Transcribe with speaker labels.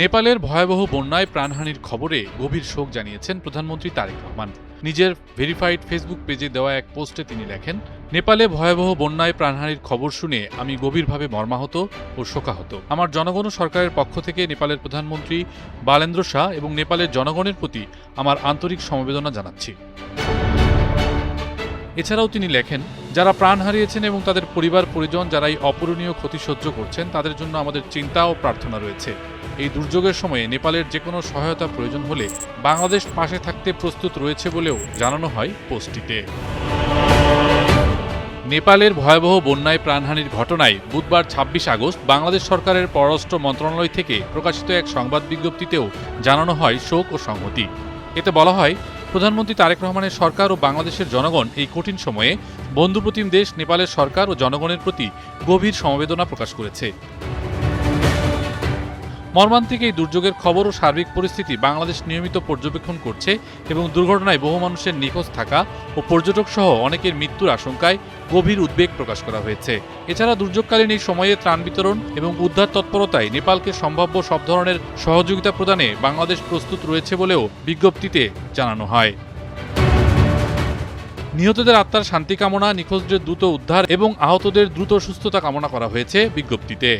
Speaker 1: নেপালের ভয়াবহ বন্যায় প্রাণহানির খবরে গভীর শোক জানিয়েছেন প্রধানমন্ত্রী তারেক রহমান। নিজের ভেরিফাইড ফেসবুক পেজে দেওয়া এক পোস্টে তিনি লেখেন, নেপালে ভয়াবহ বন্যায় প্রাণহানির খবর শুনে আমি গভীরভাবে মর্মাহত ও শোকাহত। আমার জনগণ ও সরকারের পক্ষ থেকে নেপালের প্রধানমন্ত্রী বালেন্দ্র শাহ এবং নেপালের জনগণের প্রতি আমার আন্তরিক সমবেদনা জানাচ্ছি। এছাড়াও তিনি লেখেন, যারা প্রাণ হারিয়েছেন এবং তাদের পরিবার পরিজন যারা এই অপূরণীয় ক্ষতি সহ্য করছেন তাদের জন্য আমাদের চিন্তা ও প্রার্থনা রয়েছে। এই দুর্যোগের সময়ে নেপালের যে কোনো সহায়তা প্রয়োজন হলে বাংলাদেশ পাশে থাকতে প্রস্তুত রয়েছে বলেও জানানো হয় পোস্টটিতে। নেপালের ভয়াবহ বন্যায় প্রাণহানির ঘটনায় বুধবার ২৬ আগস্ট বাংলাদেশ সরকারের পররাষ্ট্র মন্ত্রণালয় থেকে প্রকাশিত এক সংবাদ বিজ্ঞপ্তিতেও জানানো হয় শোক ও সংহতি। এতে বলা হয়, প্রধানমন্ত্রী তারেক রহমানের সরকার ও বাংলাদেশের জনগণ এই কঠিন সময়ে বন্ধুপ্রতিম দেশ নেপালের সরকার ও জনগণের প্রতি গভীর সমবেদনা প্রকাশ করেছে। মর্মান্তিক এই দুর্যোগের খবর ও সার্বিক পরিস্থিতি বাংলাদেশ নিয়মিত পর্যবেক্ষণ করছে এবং দুর্ঘটনায় বহু মানুষের নিখোঁজ থাকা ও পর্যটক সহ অনেকের মৃত্যুর আশঙ্কায় গভীর উদ্বেগ প্রকাশ করা হয়েছে। এছাড়া দুর্যোগকালীন এই সময়ে ত্রাণ বিতরণ এবং উদ্ধার তৎপরতায় নেপালকে সম্ভাব্য সব ধরনের সহযোগিতা প্রদানে বাংলাদেশ প্রস্তুত রয়েছে বলেও বিজ্ঞপ্তিতে জানানো হয়। নিহতদের আত্মার শান্তি কামনা, নিখোঁজদের দ্রুত উদ্ধার এবং আহতদের দ্রুত সুস্থতা কামনা করা হয়েছে বিজ্ঞপ্তিতে।